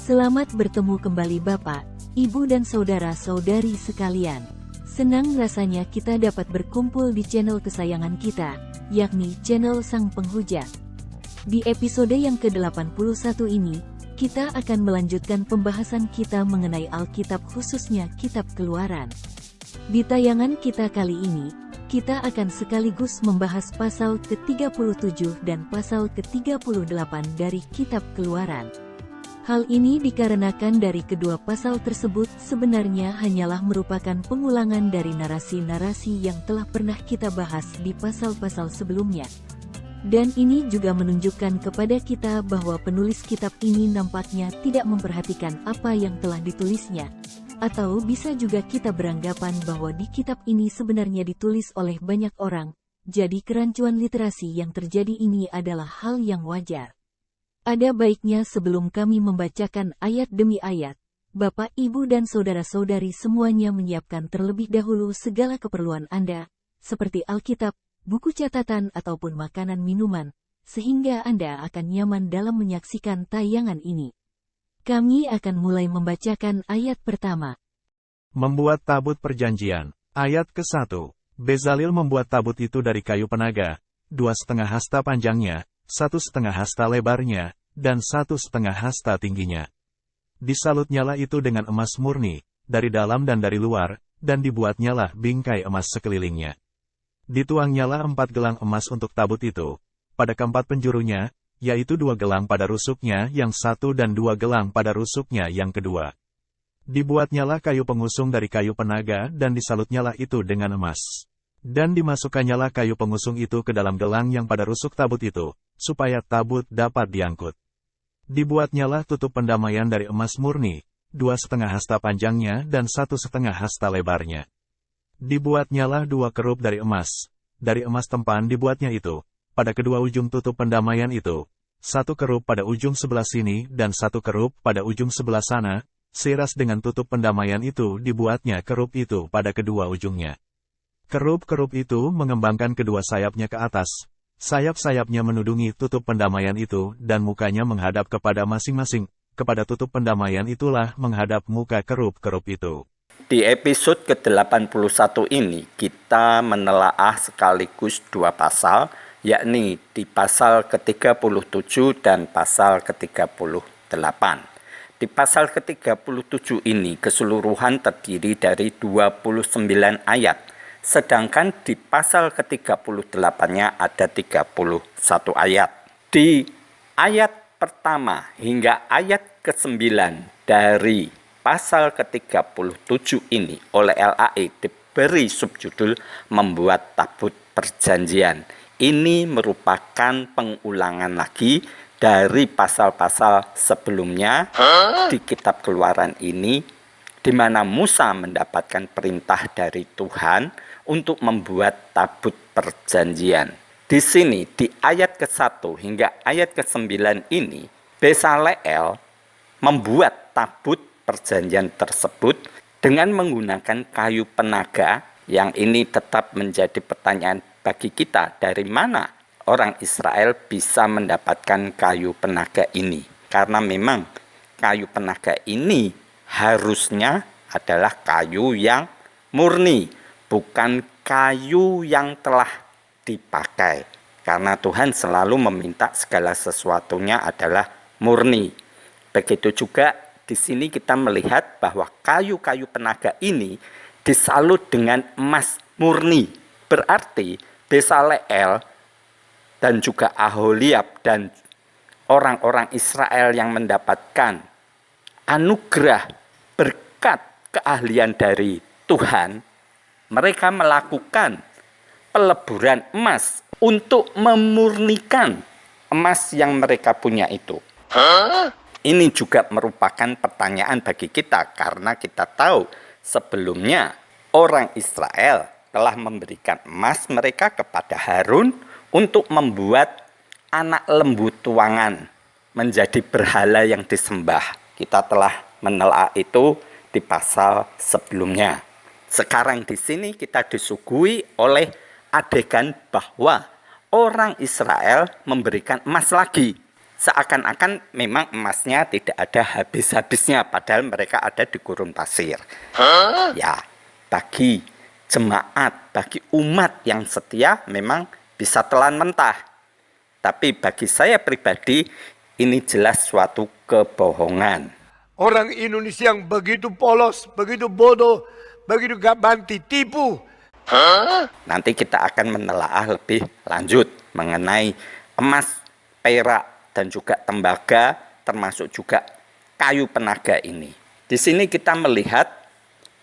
Selamat bertemu kembali Bapak, Ibu dan saudara-saudari sekalian. Senang rasanya kita dapat berkumpul di channel kesayangan kita, yakni channel Sang Penghujat. Di episode yang ke-81 ini, kita akan melanjutkan pembahasan kita mengenai Alkitab khususnya Kitab Keluaran. Di tayangan kita kali ini, kita akan sekaligus membahas pasal ke-37 dan pasal ke-38 dari Kitab Keluaran. Hal ini dikarenakan dari kedua pasal tersebut sebenarnya hanyalah merupakan pengulangan dari narasi-narasi yang telah pernah kita bahas di pasal-pasal sebelumnya. Dan ini juga menunjukkan kepada kita bahwa penulis kitab ini nampaknya tidak memperhatikan apa yang telah ditulisnya. Atau bisa juga kita beranggapan bahwa di kitab ini sebenarnya ditulis oleh banyak orang, jadi kerancuan literasi yang terjadi ini adalah hal yang wajar. Ada baiknya sebelum kami membacakan ayat demi ayat, Bapak, Ibu dan saudara-saudari semuanya menyiapkan terlebih dahulu segala keperluan Anda, seperti Alkitab, buku catatan ataupun makanan minuman, sehingga Anda akan nyaman dalam menyaksikan tayangan ini. Kami akan mulai membacakan ayat pertama. Membuat tabut perjanjian. Ayat ke-1. Bezalel membuat tabut itu dari kayu penaga, 2,5 hasta panjangnya, 1,5 hasta lebarnya, dan 1,5 hasta tingginya. Disalutnyalah itu dengan emas murni, dari dalam dan dari luar, dan dibuatnyalah bingkai emas sekelilingnya. Dituangnyalah 4 gelang emas untuk tabut itu, pada keempat penjurunya, yaitu 2 gelang pada rusuknya yang satu dan 2 gelang pada rusuknya yang kedua. Dibuatnyalah kayu pengusung dari kayu penaga dan disalutnyalah itu dengan emas. Dan dimasukannyalah kayu pengusung itu ke dalam gelang yang pada rusuk tabut itu, supaya tabut dapat diangkut. Dibuatnyalah tutup pendamaian dari emas murni, 2,5 hasta panjangnya dan 1,5 hasta lebarnya. Dibuatnyalah 2 kerup dari emas tempan dibuatnya itu, pada kedua ujung tutup pendamaian itu, 1 kerup pada ujung sebelah sini dan 1 kerup pada ujung sebelah sana, seiras dengan tutup pendamaian itu dibuatnya kerup itu pada kedua ujungnya. Kerup-kerup itu mengembangkan kedua sayapnya ke atas, sayap-sayapnya menudungi tutup pendamaian itu dan mukanya menghadap kepada masing-masing, kepada tutup pendamaian itulah menghadap muka kerup-kerup itu. Di episode ke-81 ini kita menelaah sekaligus 2 pasal, yakni di pasal ke-37 dan pasal ke-38. Di pasal ke-37 ini keseluruhan terdiri dari 29 ayat. Sedangkan di pasal ke-38-nya ada 31 ayat. Di ayat pertama hingga ayat ke-9 dari pasal ke-37 ini oleh LAI diberi subjudul Membuat Tabut Perjanjian. Ini merupakan pengulangan lagi dari pasal-pasal sebelumnya di kitab Keluaran ini, di mana Musa mendapatkan perintah dari Tuhan untuk membuat tabut perjanjian. Di sini, di ayat ke-1 hingga ayat ke-9 ini, Bezalel membuat tabut perjanjian tersebut dengan menggunakan kayu penaga, yang ini tetap menjadi pertanyaan bagi kita, dari mana orang Israel bisa mendapatkan kayu penaga ini. Karena memang kayu penaga ini harusnya adalah kayu yang murni, bukan kayu yang telah dipakai. Karena Tuhan selalu meminta segala sesuatunya adalah murni. Begitu juga di sini kita melihat bahwa kayu-kayu penaga ini disalut dengan emas murni. Berarti Bezalel dan juga Aholiab dan orang-orang Israel yang mendapatkan anugerah berkat keahlian dari Tuhan, mereka melakukan peleburan emas untuk memurnikan emas yang mereka punya itu. Ini juga merupakan pertanyaan bagi kita, karena kita tahu sebelumnya orang Israel telah memberikan emas mereka kepada Harun untuk membuat anak lembu tuangan menjadi berhala yang disembah. Kita telah menelaah itu di pasal sebelumnya. Sekarang di sini kita disuguhi oleh adegan bahwa orang Israel memberikan emas lagi Seakan-akan memang emasnya tidak ada habis-habisnya, padahal mereka ada di gurun pasir. Ya, bagi jemaat, bagi umat yang setia memang bisa telan mentah. Tapi bagi saya pribadi, ini jelas suatu kebohongan. Orang Indonesia yang begitu polos, begitu bodoh, begitu gabanti, tipu. Nanti kita akan menelaah lebih lanjut mengenai emas, perak, dan juga tembaga, termasuk juga kayu penaga ini. Di sini kita melihat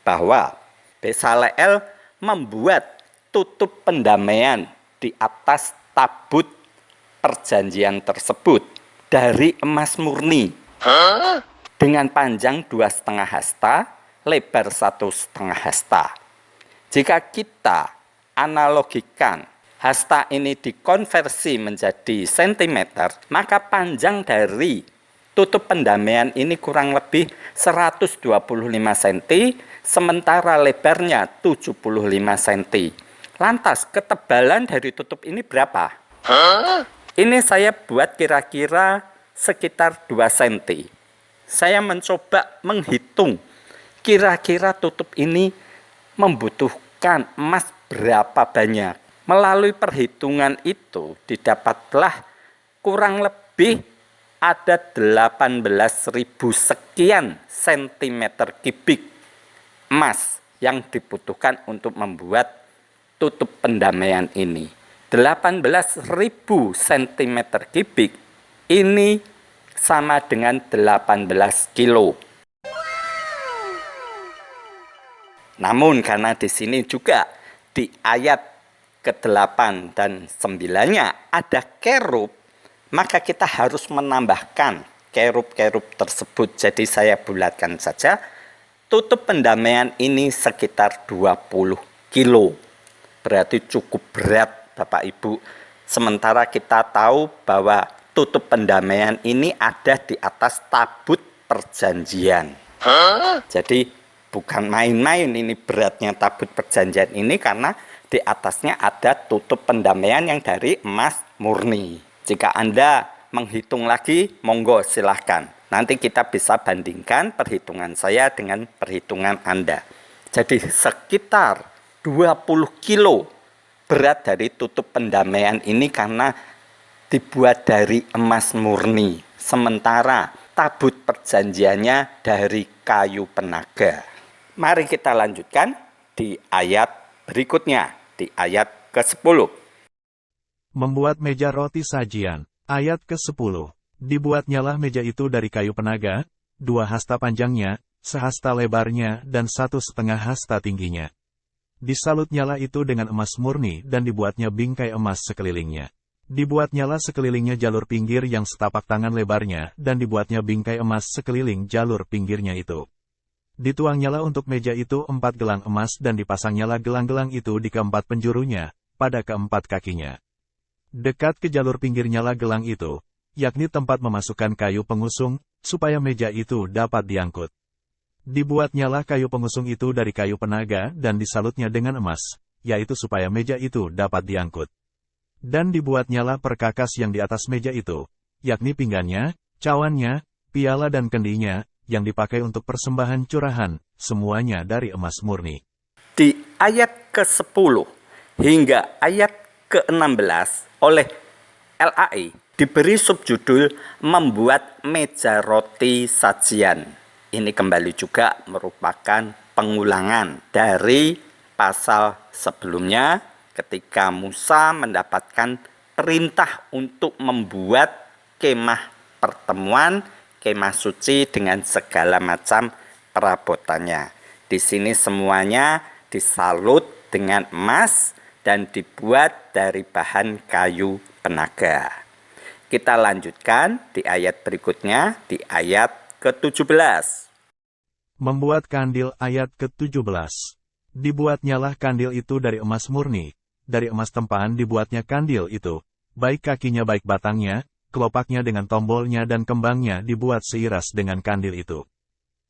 bahwa Bezaleel membuat tutup pendamaian di atas tabut perjanjian tersebut dari emas murni. Dengan panjang 2,5 hasta, lebar 1,5 hasta. Jika kita analogikan hasta ini dikonversi menjadi sentimeter, maka panjang dari tutup pendamaian ini kurang lebih 125 cm, sementara lebarnya 75 cm. Lantas ketebalan dari tutup ini berapa? Ini saya buat kira-kira sekitar 2 cm. Saya mencoba menghitung kira-kira tutup ini membutuhkan emas berapa banyak. Melalui perhitungan itu didapatlah kurang lebih ada 18.000 sekian sentimeter kubik emas yang dibutuhkan untuk membuat tutup pendamaian ini. 18.000 sentimeter kubik ini sama dengan 18 kilo. Namun karena di sini juga di ayat ke-8 dan 9-nya ada kerub, maka kita harus menambahkan kerub-kerub tersebut. Jadi saya bulatkan saja, tutup pendamaian ini sekitar 20 kilo. Berarti cukup berat Bapak Ibu. Sementara kita tahu bahwa tutup pendamaian ini ada di atas tabut perjanjian. Jadi bukan main-main ini beratnya tabut perjanjian ini, karena di atasnya ada tutup pendamaian yang dari emas murni. Jika Anda menghitung lagi, monggo silahkan. Nanti kita bisa bandingkan perhitungan saya dengan perhitungan Anda. Jadi sekitar 20 kilo berat dari tutup pendamaian ini karena dibuat dari emas murni, sementara tabut perjanjiannya dari kayu penaga. Mari kita lanjutkan di ayat berikutnya, di ayat ke-10. Membuat meja roti sajian. Ayat ke-10. Dibuatnyalah meja itu dari kayu penaga, 2 hasta panjangnya, 1 hasta lebarnya, dan 1,5 hasta tingginya. Disalutnyalah itu dengan emas murni dan dibuatnya bingkai emas sekelilingnya. Dibuatnyalah sekelilingnya jalur pinggir yang setapak tangan lebarnya, dan dibuatnya bingkai emas sekeliling jalur pinggirnya itu. Dituangnyalah untuk meja itu 4 gelang emas dan dipasangnyalah gelang-gelang itu di keempat penjurunya, pada keempat kakinya. Dekat ke jalur pinggirnyalah gelang itu, yakni tempat memasukkan kayu pengusung, supaya meja itu dapat diangkut. Dibuatnyalah kayu pengusung itu dari kayu penaga dan disalutnya dengan emas, yaitu supaya meja itu dapat diangkut. Dan dibuatnyalah perkakas yang di atas meja itu, yakni pinggannya, cawannya, piala dan kendinya, yang dipakai untuk persembahan curahan, semuanya dari emas murni. Di ayat ke-10 hingga ayat ke-16 oleh LAI diberi subjudul membuat meja roti sajian. Ini kembali juga merupakan pengulangan dari pasal sebelumnya, ketika Musa mendapatkan perintah untuk membuat kemah pertemuan, kemah suci dengan segala macam perabotannya. Di sini semuanya disalut dengan emas dan dibuat dari bahan kayu penaga. Kita lanjutkan di ayat berikutnya, di ayat ke-17. Membuat kandil. Ayat ke-17. Dibuatnyalah kandil itu dari emas murni. Dari emas tempaan dibuatnya kandil itu, baik kakinya baik batangnya, kelopaknya dengan tombolnya dan kembangnya dibuat seiras dengan kandil itu.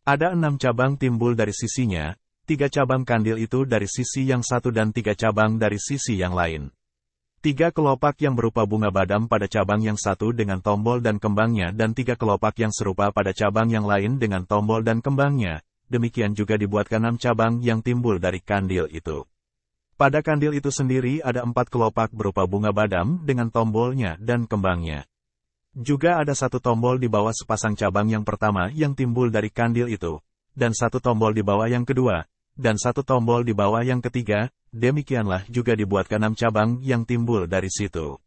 Ada 6 cabang timbul dari sisinya, 3 cabang kandil itu dari sisi yang satu dan 3 cabang dari sisi yang lain. 3 kelopak yang berupa bunga badam pada cabang yang satu dengan tombol dan kembangnya dan 3 kelopak yang serupa pada cabang yang lain dengan tombol dan kembangnya. Demikian juga dibuatkan 6 cabang yang timbul dari kandil itu. Pada kandil itu sendiri ada 4 kelopak berupa bunga badam dengan tombolnya dan kembangnya. Juga ada 1 tombol di bawah sepasang cabang yang pertama yang timbul dari kandil itu, dan 1 tombol di bawah yang kedua, dan 1 tombol di bawah yang ketiga. Demikianlah juga dibuatkan 6 cabang yang timbul dari situ.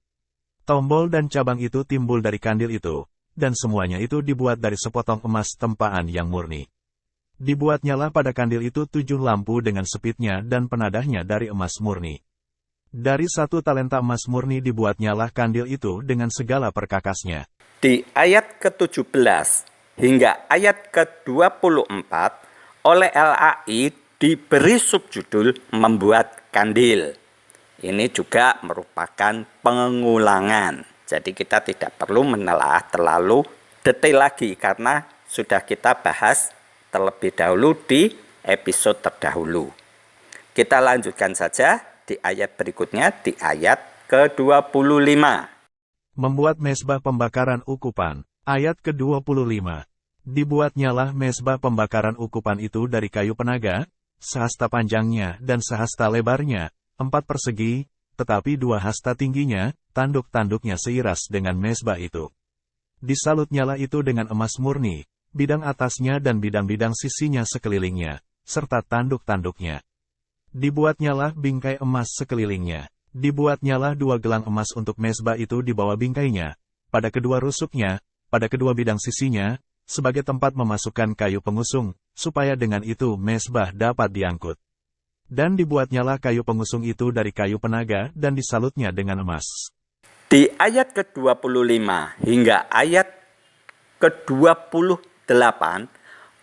Tombol dan cabang itu timbul dari kandil itu, dan semuanya itu dibuat dari sepotong emas tempaan yang murni. Dibuatnyalah pada kandil itu 7 lampu dengan sepitnya dan penadahnya dari emas murni. Dari 1 talenta emas murni dibuatnyalah kandil itu dengan segala perkakasnya. Di ayat ke-17 hingga ayat ke-24 oleh LAI diberi subjudul membuat kandil. Ini juga merupakan pengulangan. Jadi kita tidak perlu menelaah terlalu detail lagi karena sudah kita bahas terlebih dahulu di episode terdahulu. Kita lanjutkan saja di ayat berikutnya, di ayat ke-25. Membuat mezbah pembakaran ukupan. Ayat ke-25. Dibuatnyalah mezbah pembakaran ukupan itu dari kayu penaga, sehasta panjangnya dan sehasta lebarnya, 4 persegi, tetapi 2 hasta tingginya, tanduk-tanduknya seiras dengan mezbah itu. Disalutnyalah itu dengan emas murni, bidang atasnya dan bidang-bidang sisinya sekelilingnya, serta tanduk-tanduknya. Dibuatnyalah bingkai emas sekelilingnya. Dibuatnyalah 2 gelang emas untuk mezbah itu di bawah bingkainya, pada kedua rusuknya, pada kedua bidang sisinya, sebagai tempat memasukkan kayu pengusung, supaya dengan itu mezbah dapat diangkut. Dan dibuatnyalah kayu pengusung itu dari kayu penaga dan disalutnya dengan emas. Di ayat ke-25 hingga ayat ke-28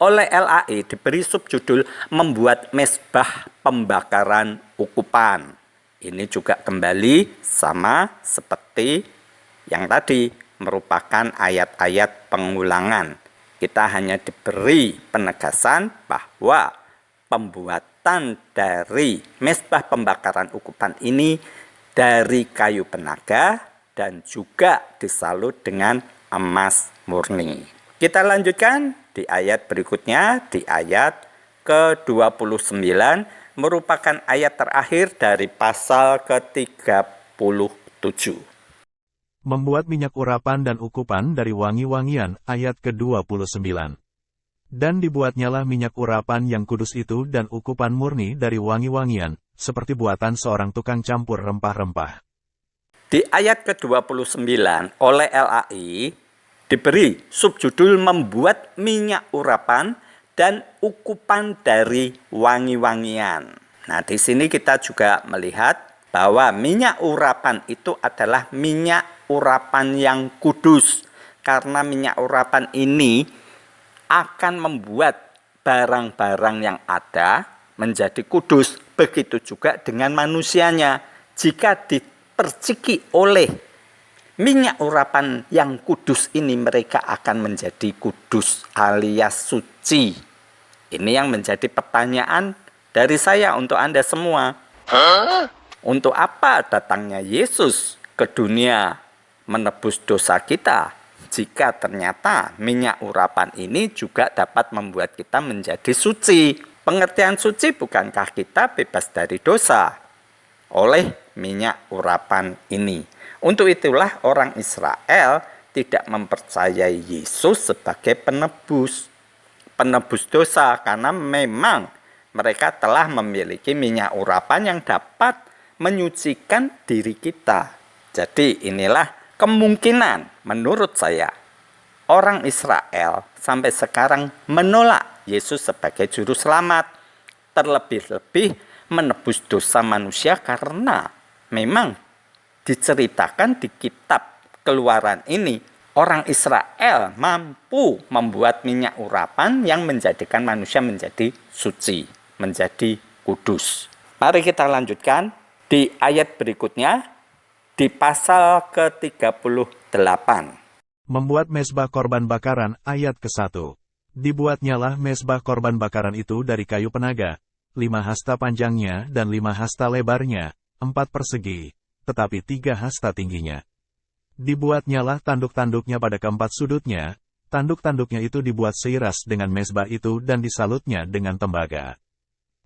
oleh LAI diberi subjudul membuat mezbah pembakaran ukupan. Ini juga kembali sama seperti yang tadi, merupakan ayat-ayat pengulangan. Kita hanya diberi penegasan bahwa pembuatan dari mezbah pembakaran ukupan ini dari kayu penaga dan juga disalut dengan emas murni. Kita lanjutkan di ayat berikutnya, di ayat ke-29, merupakan ayat terakhir dari pasal ke-37. Membuat minyak urapan dan ukupan dari wangi-wangian, ayat ke-29. Dan dibuatnyalah minyak urapan yang kudus itu dan ukupan murni dari wangi-wangian, seperti buatan seorang tukang campur rempah-rempah. Di ayat ke-29 oleh LAI diberi subjudul membuat minyak urapan dan ukupan dari wangi-wangian. Nah, di sini kita juga melihat bahwa minyak urapan itu adalah minyak urapan yang kudus. Karena minyak urapan ini akan membuat barang-barang yang ada menjadi kudus. Begitu juga dengan manusianya. Jika diperciki oleh minyak urapan yang kudus ini, mereka akan menjadi kudus alias suci. Ini yang menjadi pertanyaan dari saya untuk Anda semua. Untuk apa datangnya Yesus ke dunia menebus dosa kita, jika ternyata minyak urapan ini juga dapat membuat kita menjadi suci? Pengertian suci, bukankah kita bebas dari dosa oleh minyak urapan ini? Untuk itulah orang Israel tidak mempercayai Yesus sebagai penebus dosa, karena memang mereka telah memiliki minyak urapan yang dapat menyucikan diri kita. Jadi inilah kemungkinan menurut saya orang Israel sampai sekarang menolak Yesus sebagai juru selamat, terlebih-lebih menebus dosa manusia, karena memang diceritakan di kitab Keluaran ini orang Israel mampu membuat minyak urapan yang menjadikan manusia menjadi suci, menjadi kudus. Mari kita lanjutkan di ayat berikutnya, di pasal ke-38. Membuat mezbah korban bakaran, ayat ke-1. Dibuatnyalah mezbah korban bakaran itu dari kayu penaga, 5 hasta panjangnya dan 5 hasta lebarnya, 4 persegi, tetapi 3 hasta tingginya. Dibuatnyalah tanduk-tanduknya pada keempat sudutnya, tanduk-tanduknya itu dibuat seiras dengan mezbah itu dan disalutnya dengan tembaga.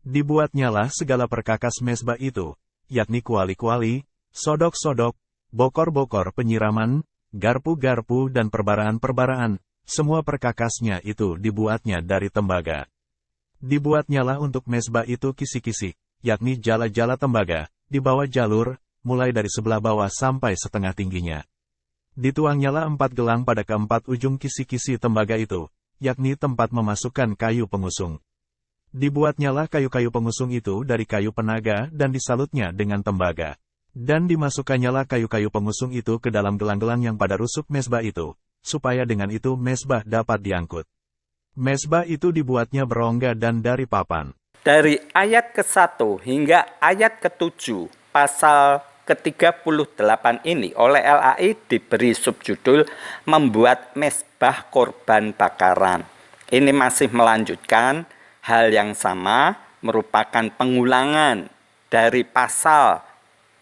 Dibuatnyalah segala perkakas mezbah itu, yakni kuali-kuali, sodok-sodok, bokor-bokor penyiraman, garpu-garpu dan perbaraan-perbaraan, semua perkakasnya itu dibuatnya dari tembaga. Dibuatnyalah untuk mezbah itu kisi-kisi, yakni jala-jala tembaga, di bawah jalur, mulai dari sebelah bawah sampai setengah tingginya. Dituangnyalah 4 gelang pada keempat ujung kisi-kisi tembaga itu, yakni tempat memasukkan kayu pengusung. Dibuatnyalah kayu-kayu pengusung itu dari kayu penaga dan disalutnya dengan tembaga. Dan dimasukannyalah kayu-kayu pengusung itu ke dalam gelang-gelang yang pada rusuk mezbah itu, supaya dengan itu mezbah dapat diangkut. Mezbah itu dibuatnya berongga dan dari papan. Dari ayat ke-1 hingga ayat ke-7 pasal ke-38 ini oleh LAI diberi subjudul membuat mezbah korban bakaran. Ini masih melanjutkan hal yang sama, merupakan pengulangan dari pasal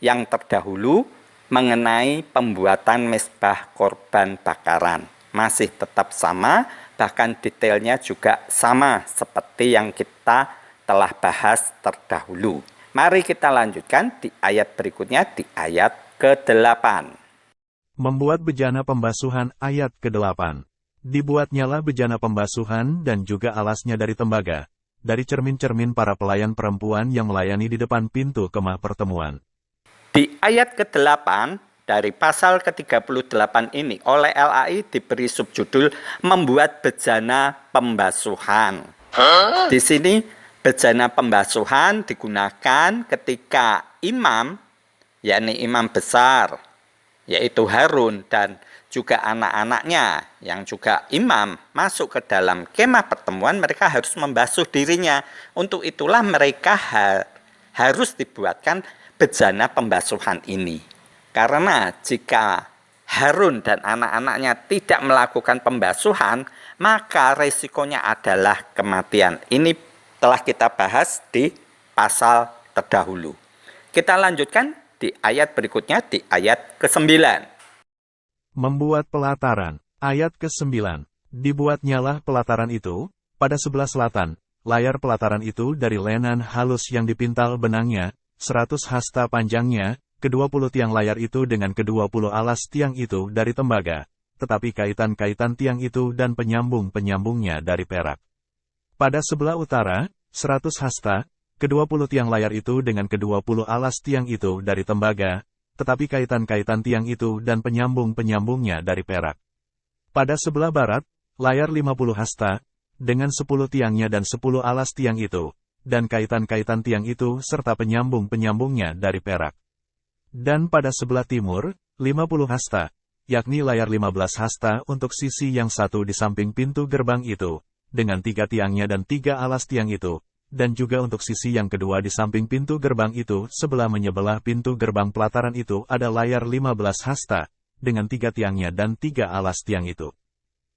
yang terdahulu mengenai pembuatan mezbah korban bakaran. Masih tetap sama, bahkan detailnya juga sama seperti yang kita telah bahas terdahulu. Mari kita lanjutkan di ayat berikutnya, di ayat ke-8. Membuat bejana pembasuhan ayat ke-8. Dibuatnyalah bejana pembasuhan dan juga alasnya dari tembaga, dari cermin-cermin para pelayan perempuan yang melayani di depan pintu kemah pertemuan. Di ayat ke-8 dari pasal ke-38 ini oleh LAI diberi subjudul membuat bejana pembasuhan. Di sini bejana pembasuhan digunakan ketika imam, yakni imam besar, yaitu Harun dan juga anak-anaknya yang juga imam masuk ke dalam kemah pertemuan, mereka harus membasuh dirinya. Untuk itulah mereka harus dibuatkan bejana pembasuhan ini. Karena jika Harun dan anak-anaknya tidak melakukan pembasuhan, maka resikonya adalah kematian. Ini telah kita bahas di pasal terdahulu. Kita lanjutkan di ayat berikutnya, di ayat ke-9. Membuat pelataran, ayat ke-9. Dibuatnyalah pelataran itu, pada sebelah selatan, layar pelataran itu dari lenan halus yang dipintal benangnya, 100 hasta panjangnya, ke-20 tiang layar itu dengan ke-20 alas tiang itu dari tembaga, tetapi kaitan-kaitan tiang itu dan penyambung-penyambungnya dari perak. Pada sebelah utara, 100 hasta, ke-20 tiang layar itu dengan ke-20 alas tiang itu dari tembaga, tetapi kaitan-kaitan tiang itu dan penyambung-penyambungnya dari perak. Pada sebelah barat, layar 50 hasta, dengan 10 tiangnya dan 10 alas tiang itu, dan kaitan-kaitan tiang itu serta penyambung-penyambungnya dari perak. Dan pada sebelah timur, 50 hasta, yakni layar 15 hasta untuk sisi yang satu di samping pintu gerbang itu, dengan 3 tiangnya dan 3 alas tiang itu, dan juga untuk sisi yang kedua di samping pintu gerbang itu sebelah menyebelah pintu gerbang pelataran itu ada layar 15 hasta, dengan 3 tiangnya dan 3 alas tiang itu.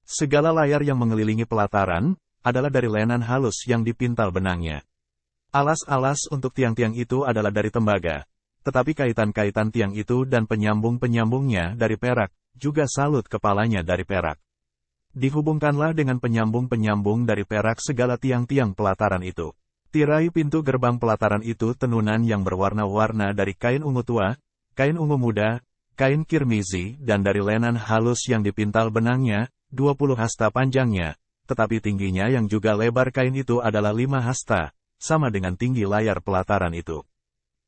Segala layar yang mengelilingi pelataran, adalah dari lenan halus yang dipintal benangnya. Alas-alas untuk tiang-tiang itu adalah dari tembaga, tetapi kaitan-kaitan tiang itu dan penyambung-penyambungnya dari perak, juga salut kepalanya dari perak. Dihubungkanlah dengan penyambung-penyambung dari perak segala tiang-tiang pelataran itu. Tirai pintu gerbang pelataran itu tenunan yang berwarna-warna dari kain ungu tua, kain ungu muda, kain kirmizi, dan dari lenan halus yang dipintal benangnya, 20 hasta panjangnya, tetapi tingginya yang juga lebar kain itu adalah 5 hasta, sama dengan tinggi layar pelataran itu.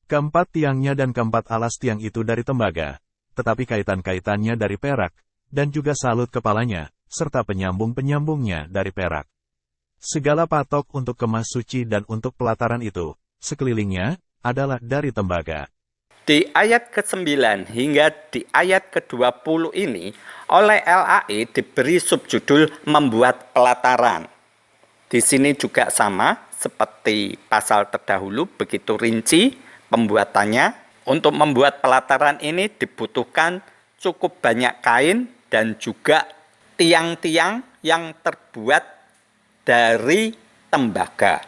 Keempat tiangnya dan keempat alas tiang itu dari tembaga, tetapi kaitan-kaitannya dari perak, dan juga salut kepalanya, serta penyambung-penyambungnya dari perak. Segala patok untuk kemah suci dan untuk pelataran itu, sekelilingnya, adalah dari tembaga. Di ayat ke-9 hingga di ayat ke-20 ini, oleh LAI diberi subjudul membuat pelataran. Di sini juga sama, seperti pasal terdahulu, begitu rinci pembuatannya. Untuk membuat pelataran ini dibutuhkan cukup banyak kain dan juga tiang-tiang yang terbuat dari tembaga.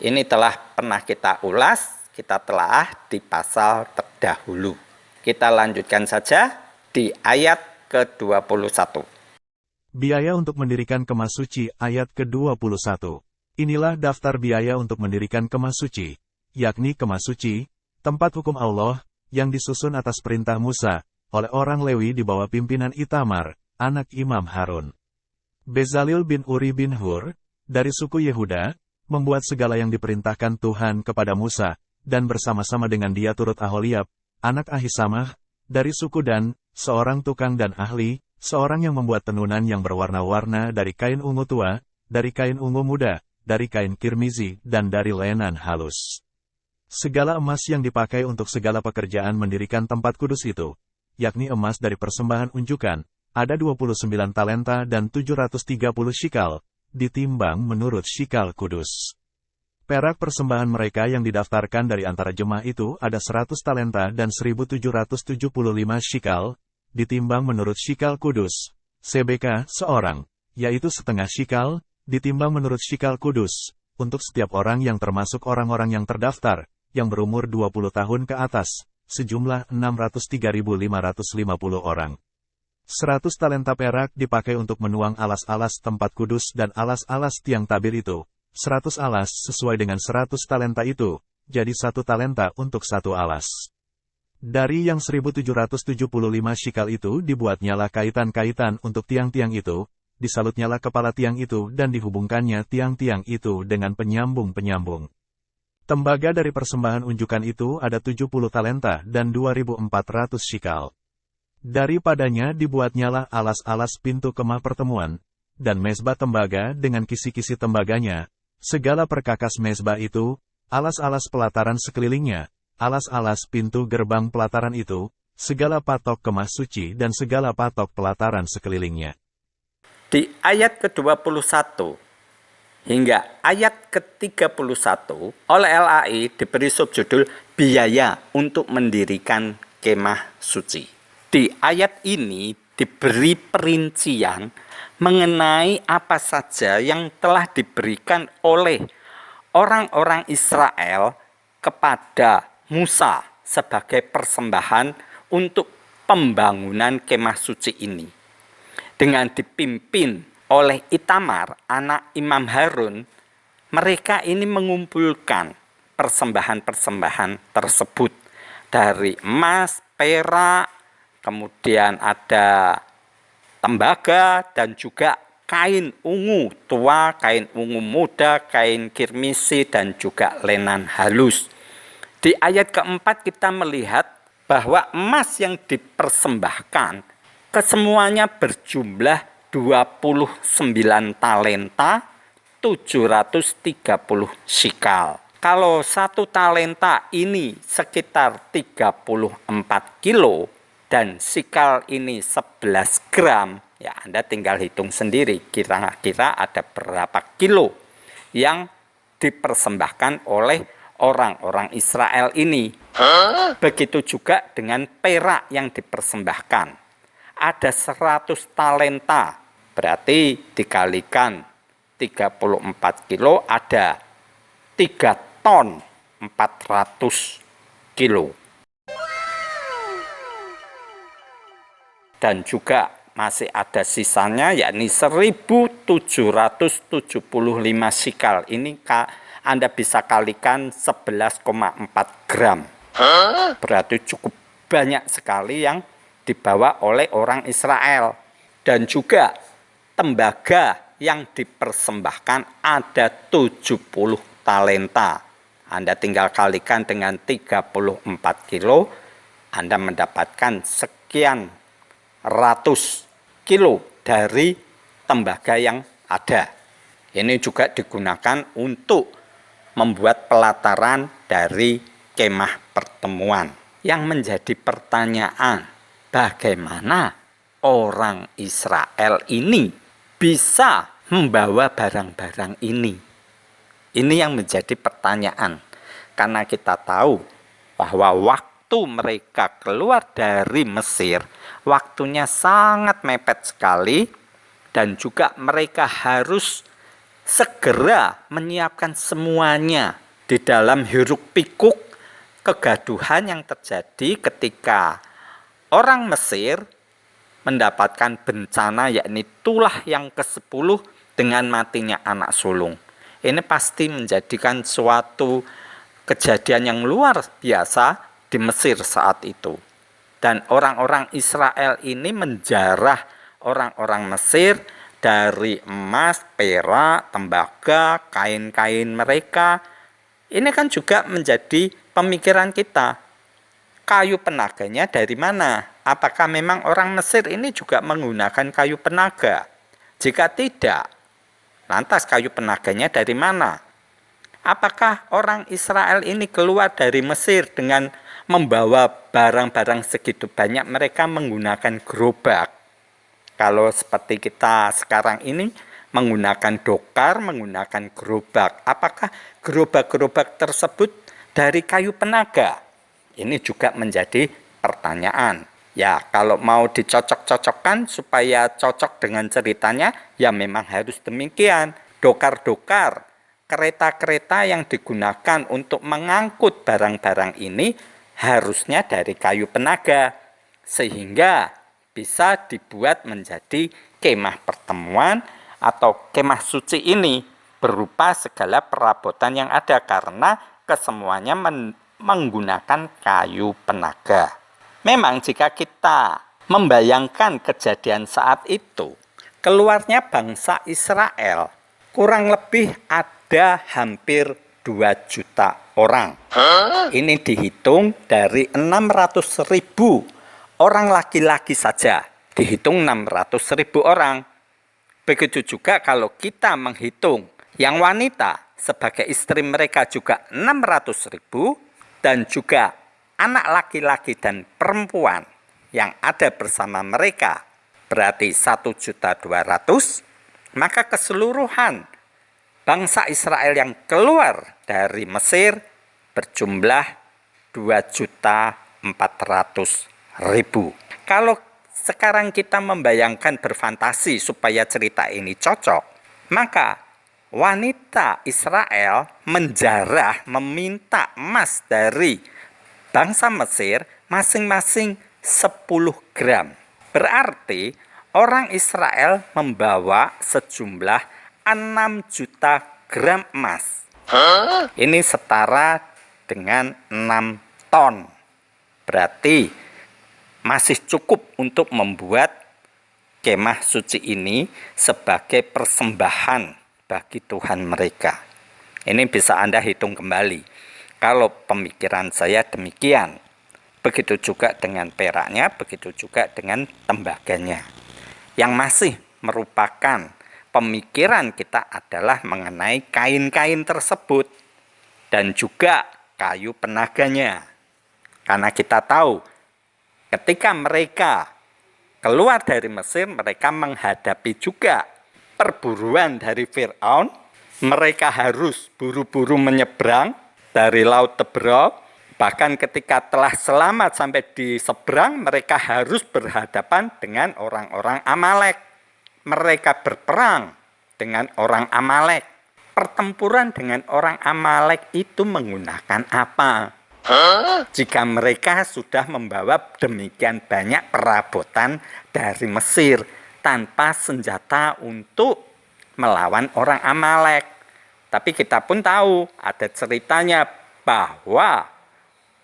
Ini telah pernah kita ulas kita telah di pasal terdahulu. Kita lanjutkan saja di ayat ke-21. Biaya untuk mendirikan kemah suci ayat ke-21. Inilah daftar biaya untuk mendirikan kemah suci, yakni kemah suci, tempat hukum Allah, yang disusun atas perintah Musa, oleh orang Lewi di bawah pimpinan Itamar, anak Imam Harun. Bezalil bin Uri bin Hur, dari suku Yehuda, membuat segala yang diperintahkan Tuhan kepada Musa, dan bersama-sama dengan dia turut Aholiab, anak Ahisamah, dari suku Dan, seorang tukang dan ahli, seorang yang membuat tenunan yang berwarna-warna dari kain ungu tua, dari kain ungu muda, dari kain kirmizi, dan dari lenan halus. Segala emas yang dipakai untuk segala pekerjaan mendirikan tempat kudus itu, yakni emas dari persembahan unjukan, ada 29 talenta dan 730 shikal, ditimbang menurut shikal kudus. Perak persembahan mereka yang didaftarkan dari antara jemaah itu ada 100 talenta dan 1775 shikal, ditimbang menurut shikal kudus, CBK seorang, yaitu setengah shikal, ditimbang menurut shikal kudus, untuk setiap orang yang termasuk orang-orang yang terdaftar, yang berumur 20 tahun ke atas, sejumlah 603.550 orang. 100 talenta perak dipakai untuk menuang alas-alas tempat kudus dan alas-alas tiang tabir itu. 100 alas sesuai dengan 100 talenta itu, jadi 1 talenta untuk 1 alas. Dari yang 1775 shikal itu dibuatnyalah kaitan-kaitan untuk tiang-tiang itu, disalutnyalah kepala tiang itu dan dihubungkannya tiang-tiang itu dengan penyambung-penyambung. Tembaga dari persembahan unjukan itu ada 70 talenta dan 2.400 shikal. Daripadanya dibuatnyalah alas-alas pintu kemah pertemuan, dan mezbah tembaga dengan kisi-kisi tembaganya, segala perkakas mezbah itu, alas-alas pelataran sekelilingnya, alas-alas pintu gerbang pelataran itu, segala patok kemah suci dan segala patok pelataran sekelilingnya. Di ayat ke-21 hingga ayat ke-31 oleh LAI diberi subjudul biaya untuk mendirikan kemah suci. Di ayat ini diberi perincian mengenai apa saja yang telah diberikan oleh orang-orang Israel kepada Musa sebagai persembahan untuk pembangunan kemah suci ini. Dengan dipimpin oleh Itamar, anak Imam Harun, mereka ini mengumpulkan persembahan-persembahan tersebut dari emas, perak, kemudian ada tembaga dan juga kain ungu tua, kain ungu muda, kain kirmisi dan juga lenan halus. Di ayat keempat kita melihat bahwa emas yang dipersembahkan kesemuanya berjumlah 29 talenta 730 shikal. Kalau 1 talenta ini sekitar 34 kilo, dan shikal ini 11 gram, ya Anda tinggal hitung sendiri kira-kira ada berapa kilo yang dipersembahkan oleh orang-orang Israel ini. Begitu juga dengan perak yang dipersembahkan. Ada 100 talenta, berarti dikalikan 34 kilo ada 3 ton 400 kilo. Dan juga masih ada sisanya yakni 1775 shikal. Ini Anda bisa kalikan 11,4 gram. Berarti cukup banyak sekali yang dibawa oleh orang Israel. Dan juga tembaga yang dipersembahkan ada 70 talenta. Anda tinggal kalikan dengan 34 kilo, Anda mendapatkan sekian ratus kilo dari tembaga yang ada. Ini juga digunakan untuk membuat pelataran dari kemah pertemuan. Yang menjadi pertanyaan, bagaimana orang Israel ini bisa membawa barang-barang ini? Ini yang menjadi pertanyaan. Karena kita tahu bahwa waktu mereka keluar dari Mesir, waktunya sangat mepet sekali, dan juga mereka harus segera menyiapkan semuanya di dalam hiruk pikuk kegaduhan yang terjadi ketika orang Mesir mendapatkan bencana, yakni tulah yang ke-10 dengan matinya anak sulung. Ini pasti menjadikan suatu kejadian yang luar biasa di Mesir saat itu. Dan orang-orang Israel ini menjarah orang-orang Mesir dari emas, perak, tembaga, kain-kain mereka. Ini kan juga menjadi pemikiran kita. Kayu penaganya dari mana? Apakah memang orang Mesir ini juga menggunakan kayu penaga? Jika tidak, lantas kayu penaganya dari mana? Apakah orang Israel ini keluar dari Mesir dengan membawa barang-barang segitu banyak? Mereka menggunakan gerobak. Kalau seperti kita sekarang ini menggunakan dokar, menggunakan gerobak. Apakah gerobak-gerobak tersebut dari kayu penaga? Ini juga menjadi pertanyaan. Ya, kalau mau dicocok-cocokkan supaya cocok dengan ceritanya, ya memang harus demikian. Dokar-dokar, kereta-kereta yang digunakan untuk mengangkut barang-barang ini harusnya dari kayu penaga, sehingga bisa dibuat menjadi kemah pertemuan atau kemah suci ini berupa segala perabotan yang ada, karena kesemuanya menggunakan kayu penaga. Memang jika kita membayangkan kejadian saat itu, keluarnya bangsa Israel kurang lebih ada hampir 2 juta orang. Ini dihitung dari 600.000 orang laki-laki saja. Dihitung 600.000 orang. Begitu juga kalau kita menghitung yang wanita sebagai istri mereka juga 600.000, dan juga anak laki-laki dan perempuan yang ada bersama mereka berarti 1.200.000, maka keseluruhan bangsa Israel yang keluar dari Mesir berjumlah 2.400.000. Kalau sekarang kita membayangkan, berfantasi supaya cerita ini cocok, maka wanita Israel menjarah, meminta emas dari bangsa Mesir masing-masing 10 gram. Berarti orang Israel membawa sejumlah 6 juta gram emas. Ini setara dengan 6 ton. Berarti masih cukup untuk membuat kemah suci ini sebagai persembahan bagi Tuhan mereka. Ini bisa Anda hitung kembali. Kalau pemikiran saya demikian, begitu juga dengan peraknya, begitu juga dengan tembaganya. Yang masih merupakan pemikiran kita adalah mengenai kain-kain tersebut dan juga kayu penaganya. Karena kita tahu ketika mereka keluar dari Mesir, mereka menghadapi juga perburuan dari Firaun. Mereka harus buru-buru menyeberang dari Laut Teberau. Bahkan ketika telah selamat sampai di seberang, mereka harus berhadapan dengan orang-orang Amalek. Mereka berperang dengan orang Amalek. Pertempuran dengan orang Amalek itu menggunakan apa? Jika mereka sudah membawa demikian banyak perabotan dari Mesir tanpa senjata untuk melawan orang Amalek. Tapi kita pun tahu ada ceritanya bahwa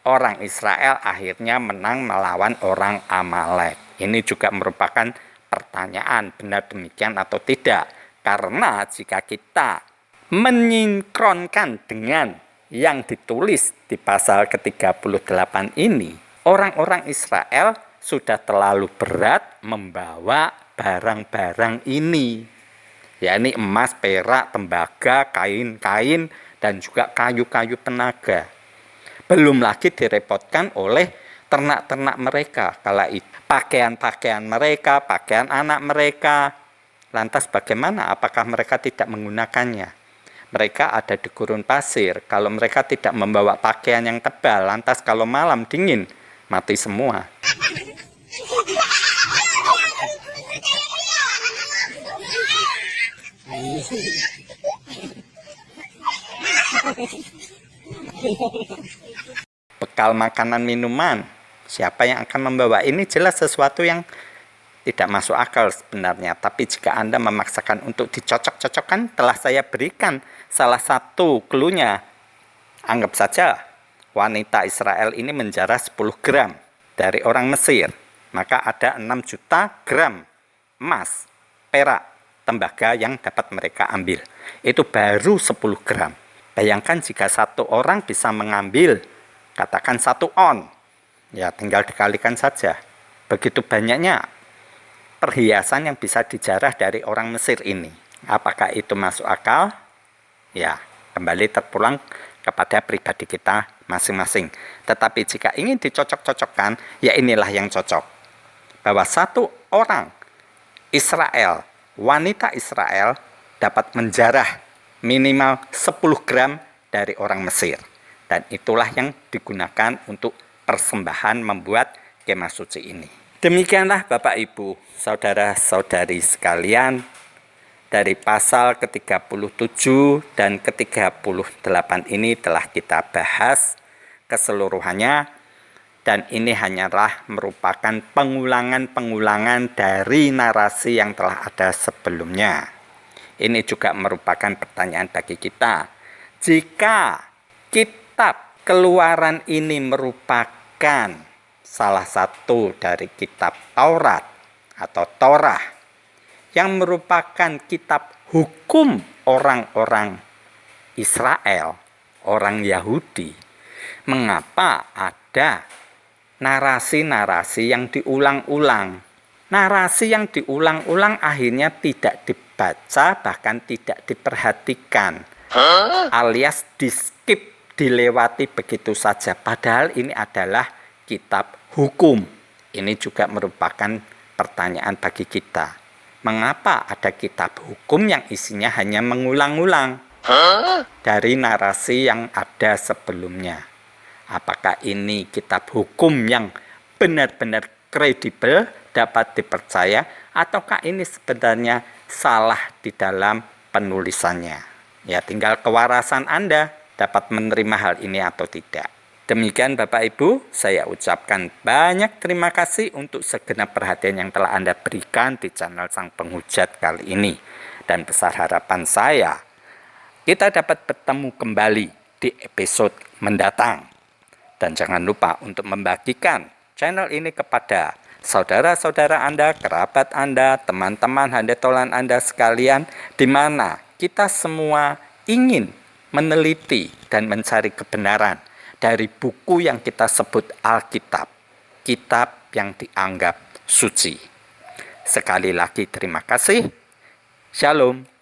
orang Israel akhirnya menang melawan orang Amalek. Ini juga merupakan pertanyaan, benar demikian atau tidak. Karena jika kita menyinkronkan dengan yang ditulis di pasal ke-38 ini, orang-orang Israel sudah terlalu berat membawa barang-barang ini, yakni emas, perak, tembaga, kain-kain, dan juga kayu-kayu penaga. Belum lagi direpotkan oleh ternak-ternak mereka, kala itu pakaian-pakaian mereka, pakaian anak mereka. Lantas bagaimana? Apakah mereka tidak menggunakannya? Mereka ada di gurun pasir. Kalau mereka tidak membawa pakaian yang tebal, lantas kalau malam dingin, mati semua. bekal makanan minuman. Siapa yang akan membawa? Ini jelas sesuatu yang tidak masuk akal sebenarnya. Tapi jika Anda memaksakan untuk dicocok-cocokkan, telah saya berikan salah satu clue-nya. Anggap saja wanita Israel ini menjara 10 gram dari orang Mesir. Maka ada 6 juta gram emas, perak, tembaga yang dapat mereka ambil. Itu baru 10 gram. Bayangkan jika satu orang bisa mengambil, katakan 1 on. Ya tinggal dikalikan saja. Begitu banyaknya perhiasan yang bisa dijarah dari orang Mesir ini. Apakah itu masuk akal? Ya, kembali terpulang kepada pribadi kita masing-masing. Tetapi jika ingin dicocok-cocokkan, ya inilah yang cocok. Bahwa satu orang Israel, wanita Israel dapat menjarah minimal 10 gram dari orang Mesir. Dan itulah yang digunakan untuk persembahan membuat kemah suci ini. Demikianlah Bapak Ibu, saudara-saudari sekalian, dari pasal ke-37 dan ke-38 ini telah kita bahas keseluruhannya, dan ini hanyalah merupakan pengulangan-pengulangan dari narasi yang telah ada sebelumnya. Ini juga merupakan pertanyaan bagi kita. Jika kitab Keluaran ini merupakan salah satu dari kitab Taurat atau Torah yang merupakan kitab hukum orang-orang Israel, orang Yahudi, mengapa ada narasi-narasi yang diulang-ulang? Narasi yang diulang-ulang akhirnya tidak dibaca, bahkan tidak diperhatikan, alias di-skip, dilewati begitu saja. Padahal ini adalah kitab hukum. Ini juga merupakan pertanyaan bagi kita. Mengapa ada kitab hukum yang isinya hanya mengulang-ulang dari narasi yang ada sebelumnya? Apakah ini kitab hukum yang benar-benar kredibel, dapat dipercaya, ataukah ini sebenarnya salah di dalam penulisannya? Ya, tinggal kewarasan Anda dapat menerima hal ini atau tidak. Demikian Bapak Ibu, saya ucapkan banyak terima kasih untuk segenap perhatian yang telah Anda berikan di channel Sang Penghujat kali ini. Dan besar harapan saya, kita dapat bertemu kembali di episode mendatang. Dan jangan lupa untuk membagikan channel ini kepada saudara-saudara Anda, kerabat Anda, teman-teman handetolan Anda sekalian, di mana kita semua ingin meneliti dan mencari kebenaran dari buku yang kita sebut Alkitab, kitab yang dianggap suci. Sekali lagi terima kasih. Shalom.